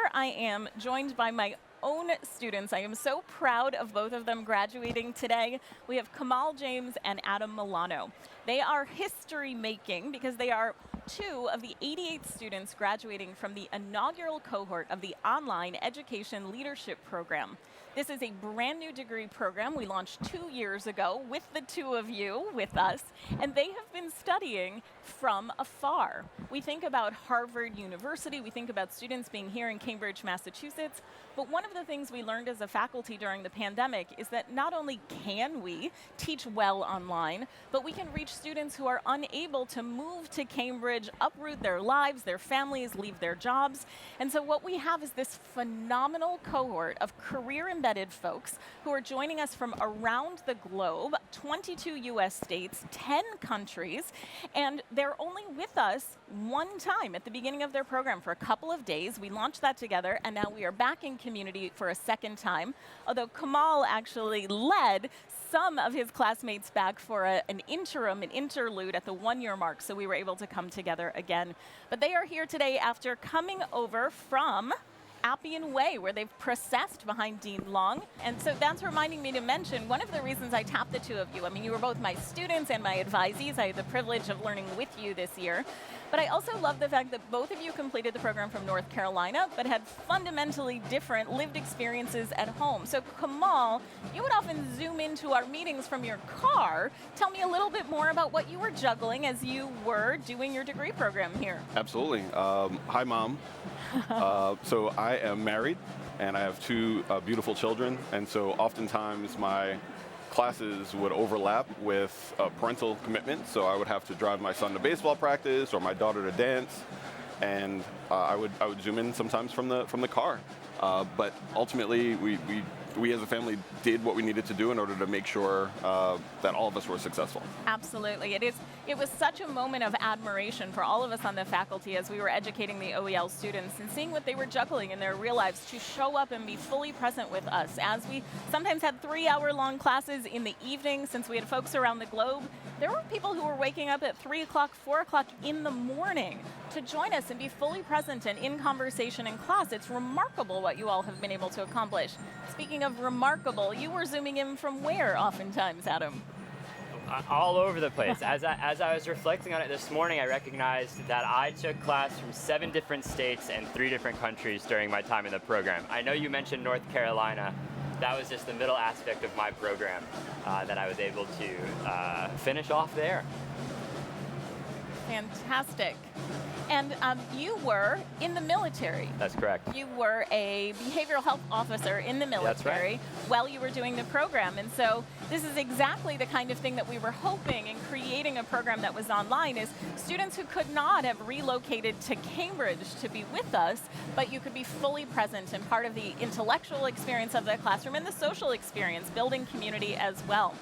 here I am joined by my own students. I am so proud of both of them graduating today. We have Kamal James and Ed.M. Milano. They are history making because they are two of the 88 students graduating from the inaugural cohort of the Online Education Leadership Program. This is a brand new degree program we launched 2 years ago with the two of you with us, and they have been studying from afar. We think about Harvard University, we think about students being here in Cambridge, Massachusetts, but one of the things we learned as a faculty during the pandemic is that not only can we teach well online, but we can reach students who are unable to move to Cambridge, uproot their lives, their families, leave their jobs. And so what we have is this phenomenal cohort of career-embedded folks who are joining us from around the globe, 22 US states, 10 countries, and they're only with us one time at the beginning of their program for a couple of days. We launched that together, and now we are back in community for a second time, although Kamal actually led some of his classmates back for an interlude at the 1-year mark, so we were able to come together again. But they are here today after coming over from Appian Way, where they've processed behind Dean Long. And so that's reminding me to mention one of the reasons I tapped the two of you. I mean, you were both my students and my advisees. I had the privilege of learning with you this year. But I also love the fact that both of you completed the program from North Carolina, but had fundamentally different lived experiences at home. So Kamal, you would often zoom into our meetings from your car. Tell me a little bit more about what you were juggling as you were doing your degree program here. Absolutely. Hi, Mom. So I am married, and I have two beautiful children, and so oftentimes my classes would overlap with parental commitment, so I would have to drive my son to baseball practice or my daughter to dance, and I would zoom in sometimes from the car. But ultimately, we as a family did what we needed to do in order to make sure that all of us were successful. Absolutely. It was such a moment of admiration for all of us on the faculty as we were educating the OEL students and seeing what they were juggling in their real lives to show up and be fully present with us. As we sometimes had 3-hour-long classes in the evening, since we had folks around the globe, there were people who were waking up at 3 o'clock, 4 o'clock in the morning to join us and be fully present and in conversation in class. It's remarkable what you all have been able to accomplish. Speaking of remarkable, you were zooming in from where oftentimes, Ed.M? All over the place. As I was reflecting on it this morning, I recognized that I took class from 7 different states and 3 different countries during my time in the program. I know you mentioned North Carolina. That was just the middle aspect of my program that I was able to finish off there. Fantastic. And you were in the military. That's correct. You were a behavioral health officer in the military. That's right. While you were doing the program. And so this is exactly the kind of thing that we were hoping in creating a program that was online, is students who could not have relocated to Cambridge to be with us, but you could be fully present and part of the intellectual experience of the classroom and the social experience, building community as well.